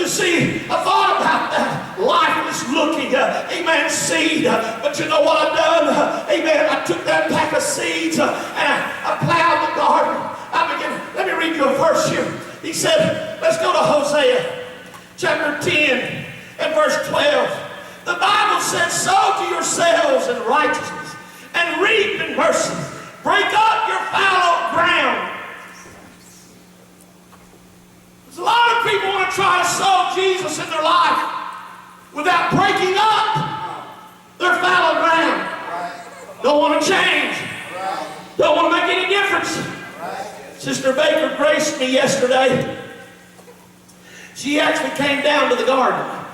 you see, I thought about that lifeless looking, amen, seed. But you know what I've done? Amen. I took that pack of seeds and I plowed the garden. Let me read you a verse here. He said, let's go to Hosea chapter 10 and verse 12. The Bible says, sow to yourselves in righteousness and reap in mercy. Break up your fallow ground. There's a lot of people want to try to sow Jesus in their life without breaking up their fallow ground. Don't want to change. Don't want to make any difference. Sister Baker graced me yesterday. She actually came down to the garden.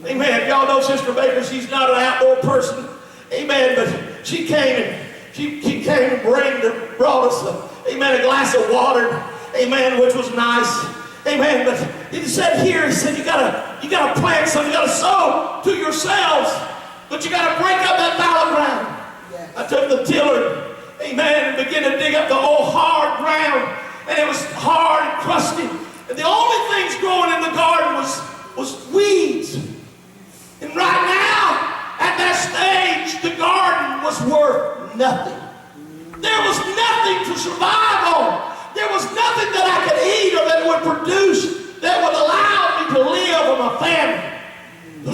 Amen. Y'all know Sister Baker, she's not an outdoor person. Amen. But she came and brought us a glass of water. Amen, which was nice. Amen. But he said here, he said, you gotta plant something, you gotta sow to yourselves, but you gotta break up that fallow ground. Yes. I took the tiller, amen, and began to dig up the old hard ground. And it was hard and crusty. And the only things growing in the garden was weeds. And right now, at that stage, the garden was worth nothing. There was nothing to survive on. There was nothing that I could eat or that would produce that would allow me to live with my family.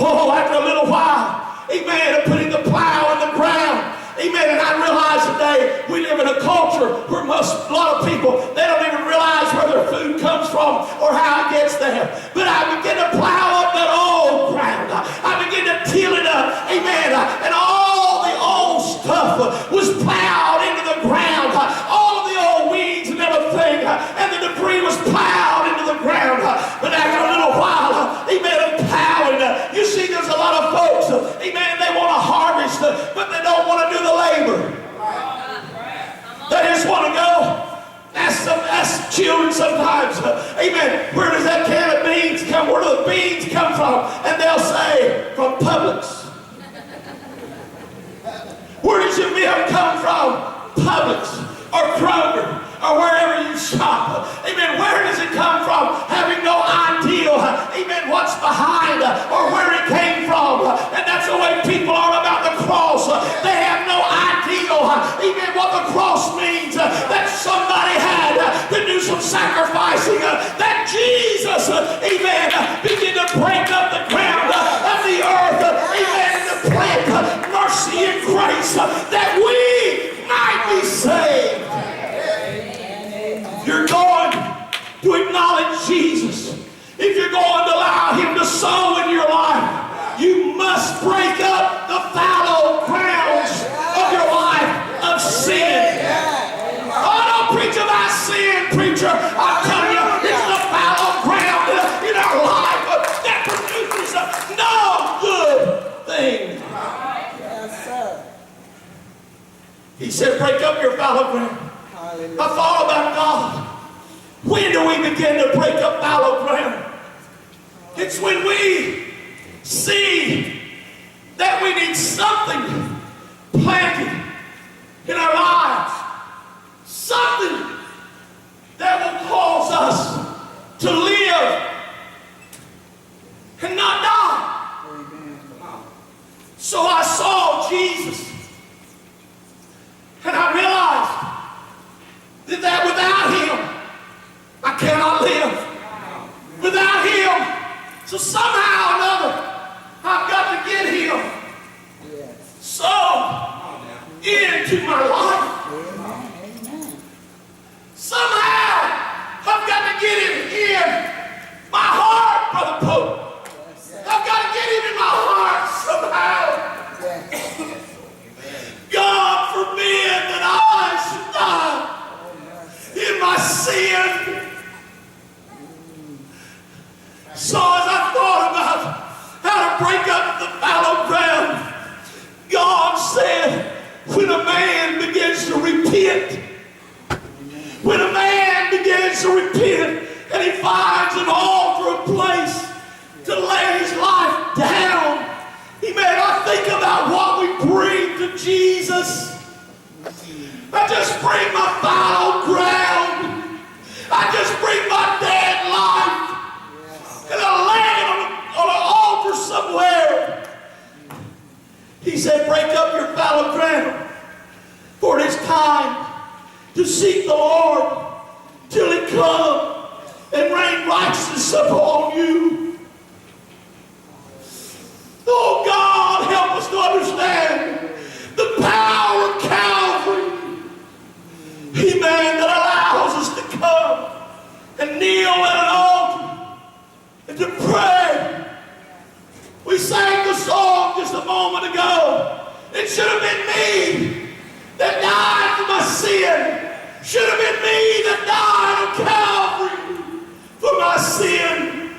Oh, after a little while, amen, of putting the plow in the ground, amen, and I realize today we live in a culture where a lot of people, they don't even realize where their food comes from or how it gets there. But I begin to plow up that old ground. I begin to till it up, amen, and all the old stuff was plowed into the ground. All of the old weeds and everything, and the debris was plowed into the ground. But after a little while, amen, of plowing, you see there's a lot of folks, amen, they want to harvest, but they don't want to do the labor. They just want to go. Ask children sometimes, amen, where does that can of beans come? Where do the beans come from? And they'll say, from Publix. Where does your milk come from? Publix or Kroger or wherever you shop. Amen. Where does it come from? Having no idea, amen, what's behind or where it came from. And that's the way people are about the cross. They have no idea, amen, what the cross means. That somebody had to do some sacrificing. That Jesus, amen, began to break up the ground of the earth, amen, and to plant mercy and grace that we might be saved. If you're going to acknowledge Jesus, if you're going to allow him to sow in your life, you must break up the fallow grounds of your life of sin. Oh, don't preach about sin, preacher. I'll tell you, it's the fallow ground in our life that produces no good thing. Yes, sir. He said, break up your fallow ground. I thought about God. When do we begin to break up fallow ground? It's when we see that we need something planted in our lives. Something that will cause us to live and not die. So I saw Jesus. And I realized that without him, I cannot live. Without him, so somehow or another, I've got to get him so into my life. Somehow, I've got to get him in my heart, Brother Pope. I've got to get him in my heart somehow. God forbid that I should die in my sin. So as I thought about how to break up the fallow ground, God said, when a man begins to repent, when a man begins to repent and he finds an altar, a place to lay his life down, I think about what we bring to Jesus. I just bring my fallow ground. I just bring my dead life. And I lay said, break up your fallow ground, for it is time to seek the Lord till He come and rain righteousness upon you. Oh God, help us to understand the power of Calvary. Amen, that allows us to come and kneel at an altar and to pray. We sang the song just a moment ago. It should have been me that died for my sin. Should have been me that died on Calvary for my sin.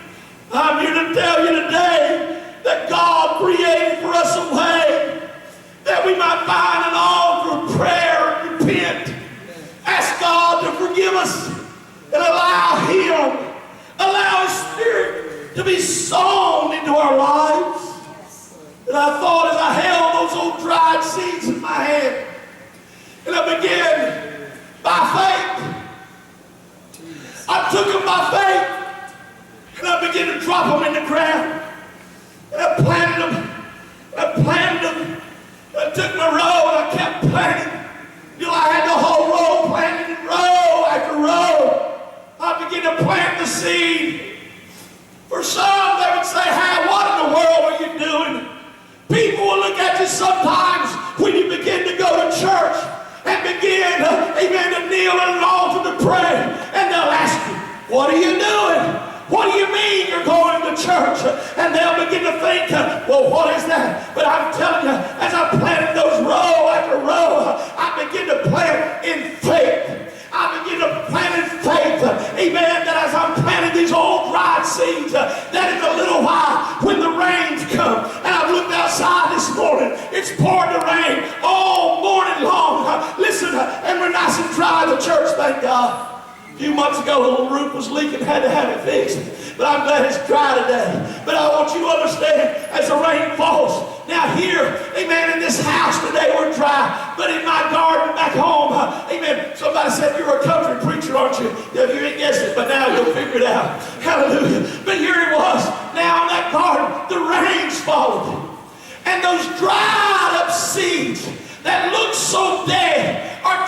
I'm here to tell you today that God created for us a way that we might find an altar of prayer and repent. Ask God to forgive us and allow His Spirit to be sown into our lives. And I thought as I held those old dried seeds in my hand, and I began by faith. I took them by faith, and I began to drop them in the ground. And I planted them. I took my row and I kept planting. Till I had the whole row planted in row after row. I began to plant the seed. For some, they would say, "Hey, what in the world are you doing?" People will look at you sometimes when you begin to go to church and begin, amen, to kneel at an altar to pray. And they'll ask you, "What are you doing? What do you mean you're going to church?" And they'll begin to think, "Well, what is that?" But I'm telling you, as I planted those row after row, I began to plant in faith. I begin to plant in faith, amen, that as I'm planting these old dried seeds, that in a little while, when the rains come, and I've looked outside this morning, it's pouring the rain all morning long. Listen, and we're nice and dry, the church, thank God. A few months ago, the little roof was leaking, had to have it fixed. But I'm glad it's dry today. But I want you to understand, as the rain falls, now here, amen, in this house today we're dry. But in my garden back home, amen, somebody said, "You're a country preacher, aren't you?" Yeah, you didn't guess it, but now you'll figure it out. Hallelujah. But here it was. Now in that garden, the rain's falling. And those dried up seeds that look so dead are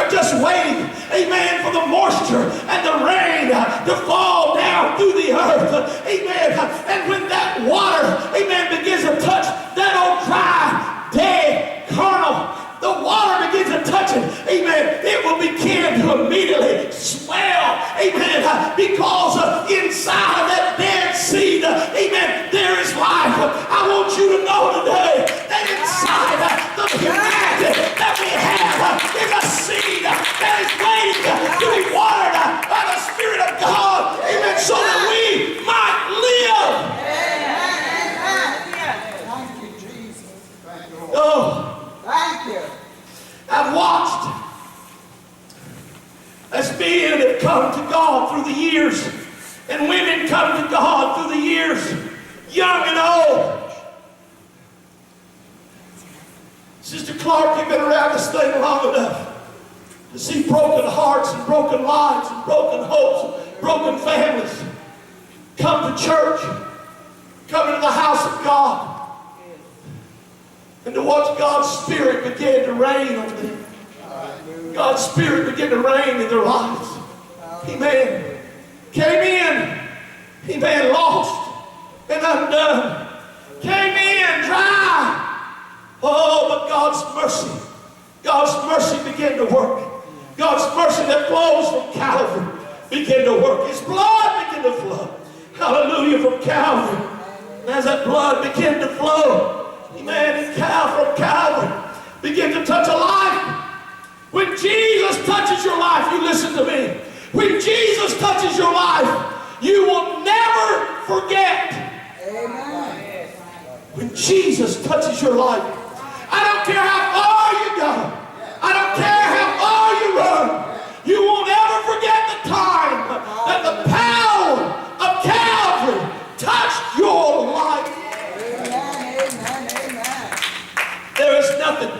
just waiting, amen, for the moisture and the rain to fall down through the earth, amen. And when that water, amen, begins to touch that old dry, dead kernel, the water begins to touch it, amen, it will begin to immediately swell, amen, because inside of that dead seed, amen, there is life. I want you to know today that inside the humanity that we have is a seed that is waiting to be watered by the Spirit of God, amen, so that we might live. Thank you, Jesus. Oh, Thank you. I've watched as men have come to God through the years, and women come to God through the years, young and old. Sister Clark, you've been around this thing long enough to see broken hearts and broken lives and broken hopes and broken families come to church, come into the house of God, and to watch God's Spirit begin to reign on them. God's Spirit begin to reign in their lives. Amen. Came in, amen, lost and undone. Came in dry. Oh, but God's mercy began to work. God's mercy that flows from Calvary began to work. His blood began to flow. Hallelujah, from Calvary. And as that blood began to flow, amen, from Calvary, begin to touch a life. When Jesus touches your life, you listen to me. When Jesus touches your life, you will never forget. Amen. When Jesus touches your life, I don't care how far you go. I don't care how far you run. You won't ever forget the time that the power of Calvary touched your life. Amen. There is nothing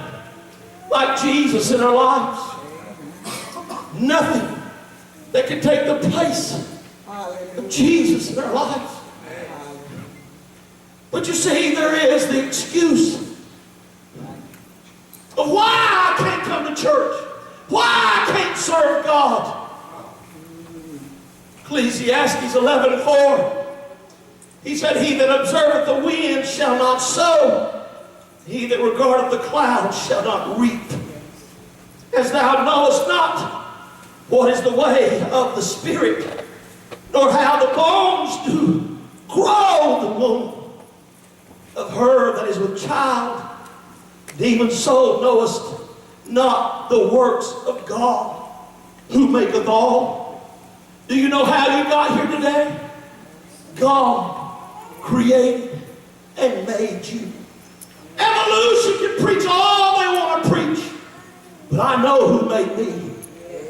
like Jesus in our lives. Nothing that can take the place of Jesus in our lives. But you see, there is the excuse church? Why I can't serve God? Ecclesiastes 11:4. He said, he that observeth the wind shall not sow. He that regardeth the clouds shall not reap. As thou knowest not what is the way of the Spirit, nor how the bones do grow in the womb of her that is with child, and even so knowest not the works of God, who maketh all. Do you know how you got here today? God created and made you. Evolution can preach all they want to preach, but I know who made me.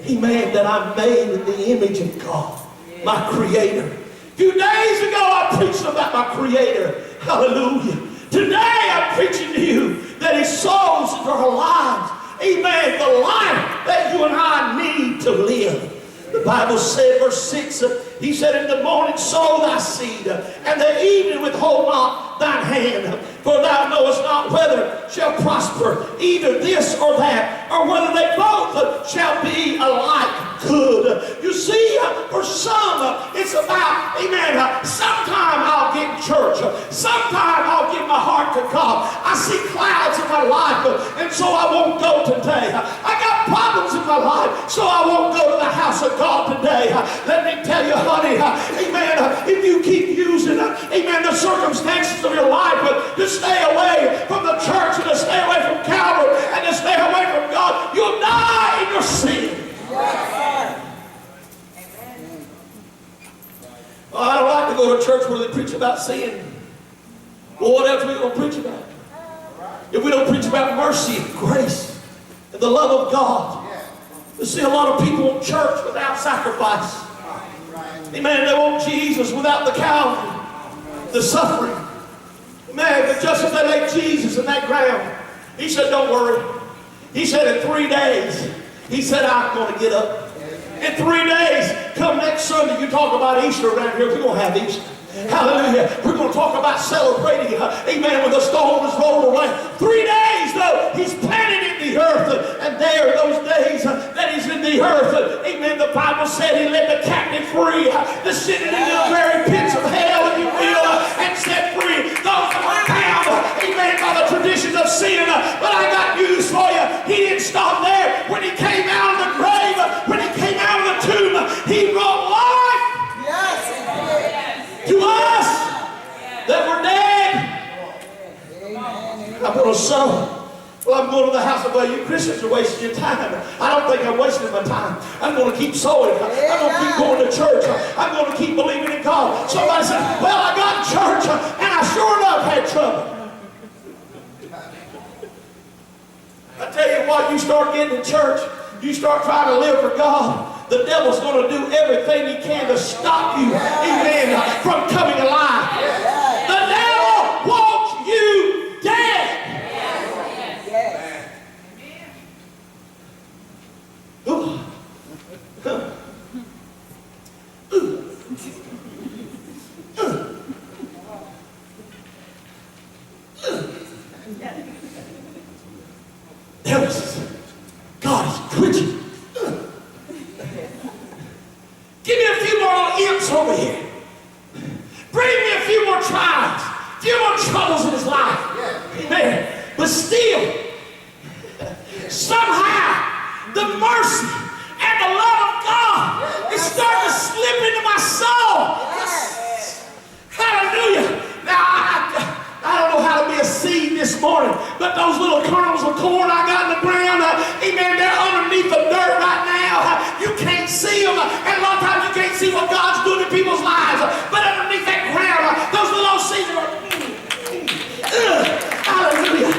He made that I'm made in the image of God, my Creator. A few days ago I preached about my Creator. Hallelujah. Today I'm preaching to you that He sows into our lives, amen, the life that you and I need to live. The Bible said, verse 6, He said, in the morning sow thy seed, and the evening withhold not thine hand, for thou knowest not whether shall prosper either this or that, or whether they both shall be alike good. You see, for some, it's about, amen, sometime I'll get in church, sometime I'll give my heart to God. I see clouds in my life, and so I won't go today. I got problems in my life, so I won't go to the house of God today. Let me tell you, honey, amen, if you keep using, amen, the circumstances of your life to stay away from the church and to stay away from Calvary and to stay away from God, you'll die in your sin. Well, I don't like to go to a church where they preach about sin. Well, what else are we going to preach about? If we don't preach about mercy and grace and the love of God. You see a lot of people in church without sacrifice. Amen. They want Jesus without the Calvary, the suffering. Man, but just as they laid Jesus in that ground, He said, don't worry. He said, in 3 days, He said, I'm going to get up. In 3 days, come next Sunday, you talk about Easter around here. We're going to have Easter. Hallelujah. We're going to talk about celebrating, amen, when the stone was rolled away. 3 days, though, He's planted in the earth. And there, those days that He's in the earth, amen, the Bible said He let the captive free, descended into the very pits of hell, if you will, and set free those that were bound, amen, by the traditions of sin. But I got news for you. He didn't stop there. When He came out of the grave, when He came out of the tomb, He brought life. Yes, To us that were dead. I'm going to sow. Well, I'm going to the house of God. You Christians are wasting your time. I don't think I'm wasting my time. I'm going to keep sowing. I'm going to keep going to church. I'm going to keep believing in God. Somebody said, well, I got in church and I sure enough had trouble. I tell you what, you start getting in church, you start trying to live for God, the devil's going to do everything he can to stop you, amen, from coming alive. The devil wants you dead. Ooh. Devil says, God is preaching. Give me a few more imps over here. Bring me a few more trials, a few more troubles in his life. Amen. But still, somehow, the mercy and the love of God is starting to slip into my soul. Hallelujah. Now, I don't know how to be a seed this morning, but those little kernels of corn I got in the ground, amen, they're underneath the dirt right now. You can't see them, and a lot of times you can't see what God's doing in people's lives. But underneath that ground, those little seeds are, hallelujah.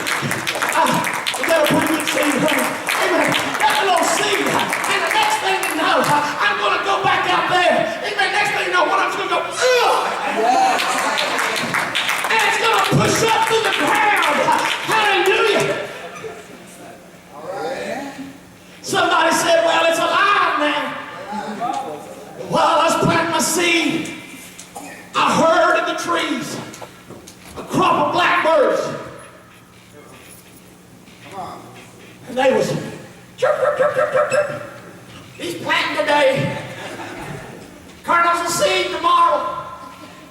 That's a pretty good seed, amen. That little seed, and the next thing you know, I'm going to go back out there. Amen. Next thing you know, what I'm just going to go, and it's going to push up through the ground. Hallelujah. Somebody said, well, it's alive now. While I was planting my seed, I heard in the trees a crop of blackbirds. And they was chirp, today. Kernels of seed tomorrow.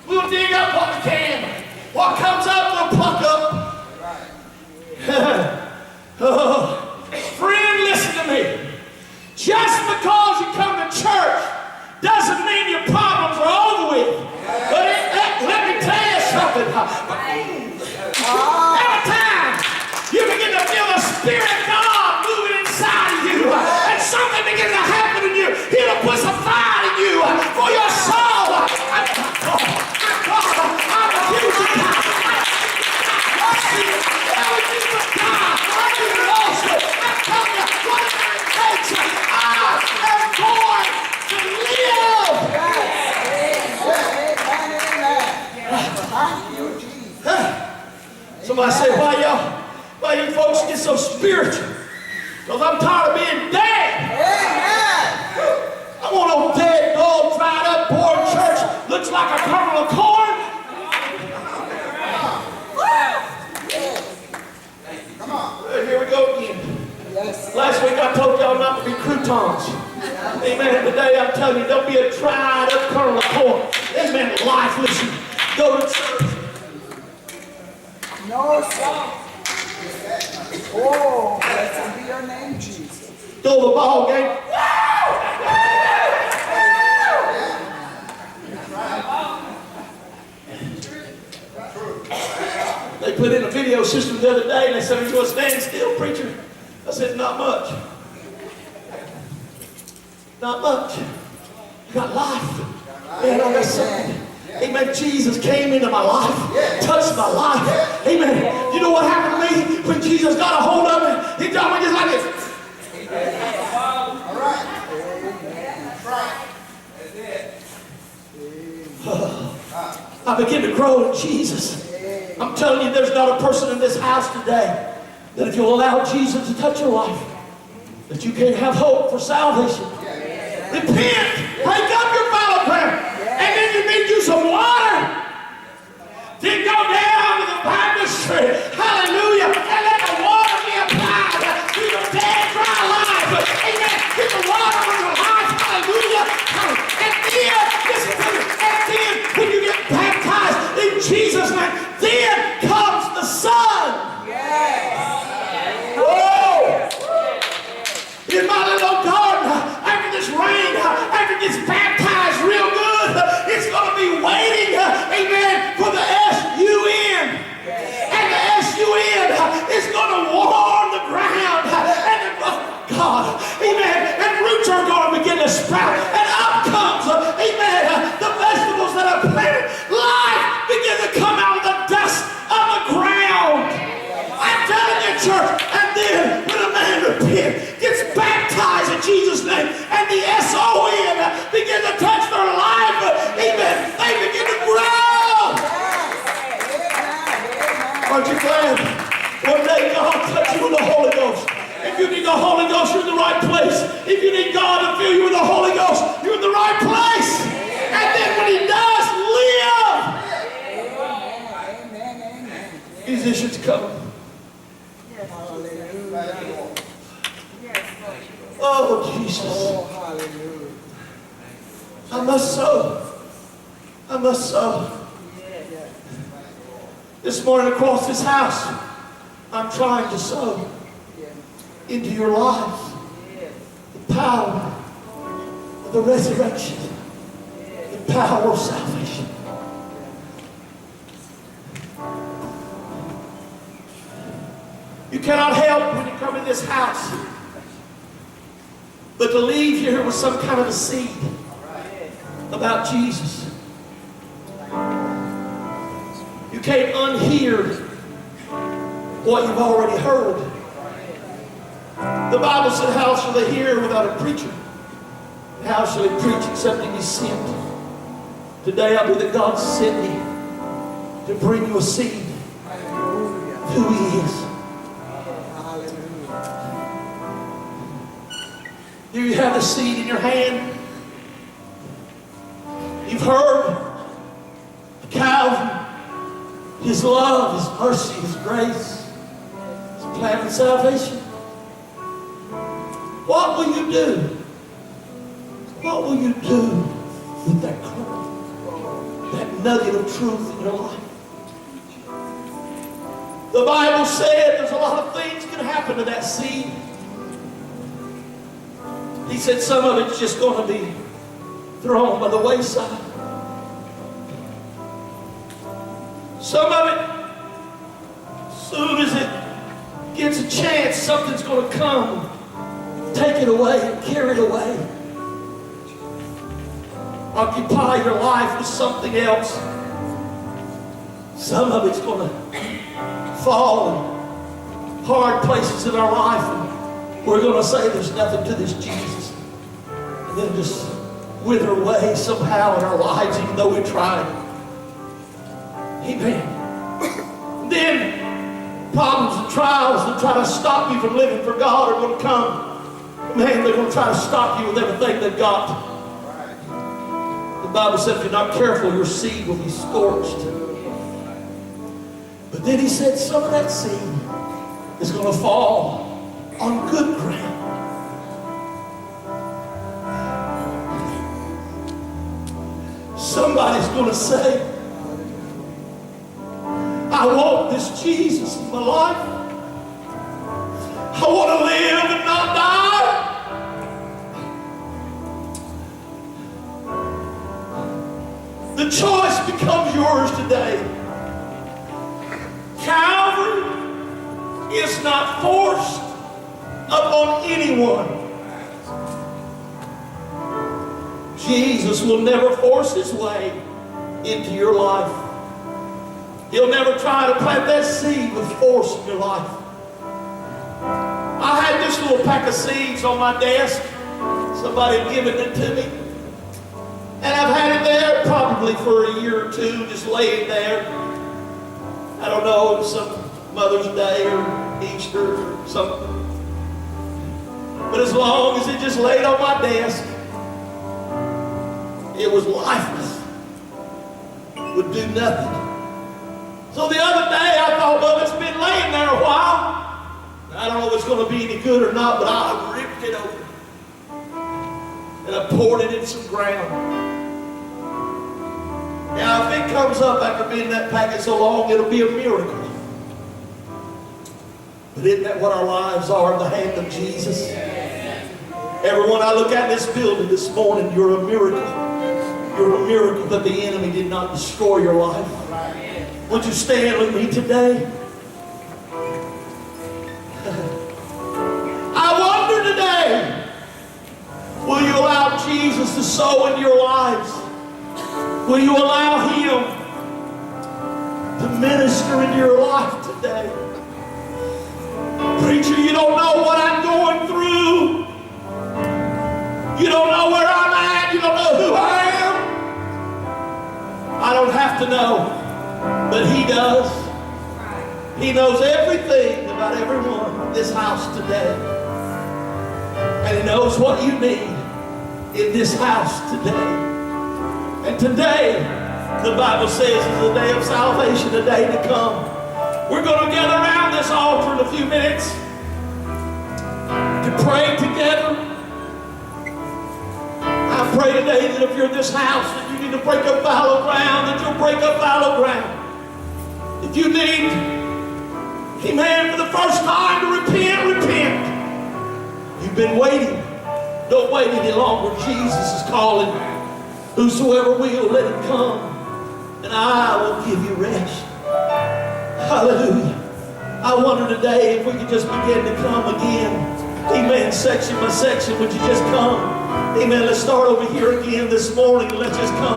We'll dig up what we can. What comes up, we'll pluck up. Oh, friend, listen to me. Just because you come to church doesn't mean your problems are over with. But let me tell you something. Every time you begin to feel the Spirit of God moving inside of you, and something begins to happen in you, He'll put some fire in you for your soul. I'm accusing God. I'm telling you, what it takes. I am born to live. Thank you, Jesus. Somebody say, why you folks get so spiritual? Because I'm tired of being dead. I want no dead, dull, dried up, boring church. Looks like a kernel of corn. Come on. Here we go again. Yes. Last week I told y'all not to be croutons. Amen. Today I'm telling you, don't be a dried up kernel of corn. Amen. Life, listen. Go to church. No, sir. Oh, blessed be your name, Jesus. Go to the ball game. They put in a video system the other day and they said, "Are you going to stand still, preacher?" I said, "Not much. Not much. You got life." Man, I got something. Amen. Jesus came into my life, touched my life. Amen. You know what happened to me when Jesus got a hold of me? He told me just like this. All right. I begin to grow in Jesus. I'm telling you, there's not a person in this house today that if you'll allow Jesus to touch your life, that you can't have hope for salvation. Repent, break up your fallow ground, and then you need you some water. Then go down to the baptistry, hallelujah, and let the water be applied to your dead, dry life. Amen. Get the water on your life, hallelujah. And then, listen to me, and then when you get baptized in Jesus' name, then comes the Son. Whoa! In my little garden, after this rain, after it gets baptized real good, it's going to be waiting, amen, for the S-U-N. And the S-U-N is going to warm the ground. And God, amen, and roots are going to begin to sprout. And up comes, amen, the vegetables that are planted. Life begins to come out of the dust of the ground. I'm telling you, church, and then when a man repents, gets baptized in Jesus' name, and the S-O-N begin to touch their life, amen, they begin to grow. Aren't you glad? One day God touch you with the Holy Ghost. If you need the Holy Ghost, you're in the right place. If you need God to fill you with the Holy Ghost, you're in the right place. And then when He does, live. Musicians come. Oh, Jesus. Oh, hallelujah. I must sow. I must sow. This morning across this house, I'm trying to sow into your lives the power of the resurrection, the power of salvation. You cannot help when you come in this house but to leave here with some kind of a seed about Jesus. You can't unhear what you've already heard. The Bible said, how shall they hear without a preacher? How shall they preach except he be sent? Today I believe that God sent me to bring you a seed of who He is. Here you have the seed in your hand. You've heard of Calvary, His love, His mercy, His grace, His plan of salvation. What will you do what will you do with that kernel, that nugget of truth in your life? The Bible said there's a lot of things can happen to that seed. He said some of it's just going to be thrown by the wayside. Some of it, as soon as it gets a chance, something's going to come, take it away and carry it away. Occupy your life with something else. Some of it's going to fall in hard places in our life, and we're going to say there's nothing to this Jesus, and then just wither away somehow in our lives, even though we tried. Amen. And then problems and trials that try to stop you from living for God are going to come. Man, they're going to try to stop you with everything they've got. The Bible said if you're not careful, your seed will be scorched. But then he said some of that seed is going to fall on good ground. Somebody's going to say, I want this Jesus in my life. I want to live and not die. The choice becomes yours today. Calvary is not forced upon anyone. Jesus will never force his way into your life. He'll never try to plant that seed with force in your life. I had this little pack of seeds on my desk. Somebody had given it to me. And I've had it there probably for a year or two, just laying there. I don't know, some Mother's Day or Easter or something. But as long as it just laid on my desk, it was lifeless. Would do nothing. So the other day I thought, well, it's been laying there a while. I don't know if it's going to be any good or not, but I ripped it open. And I poured it in some ground. Now, if it comes up after being in that packet so long, it'll be a miracle. But isn't that what our lives are in the hand of Jesus? Everyone I look at in this building this morning, you're a miracle. You're a miracle that the enemy did not destroy your life. Would you stand with me today? I wonder today, will you allow Jesus to sow into your lives? Will you allow him to minister into your life today? Preacher, you don't know what I'm going through. You don't know where I'm at. You don't know who I am. I don't have to know, but he does. He knows everything about everyone in this house today. And he knows what you need in this house today. And today, the Bible says, is the day of salvation, the day to come. We're going to gather around this altar in a few minutes to pray together. I pray today that if you're in this house, that you need to break up fallow ground, that you'll break up fallow ground. If you need, amen, for the first time to repent, repent. You've been waiting. Don't wait any longer. Jesus is calling. Whosoever will, let him come, and I will give you rest. Hallelujah. I wonder today if we could just begin to come again. Amen. Section by section, would you just come? Amen. Let's start over here again this morning. Let's just come.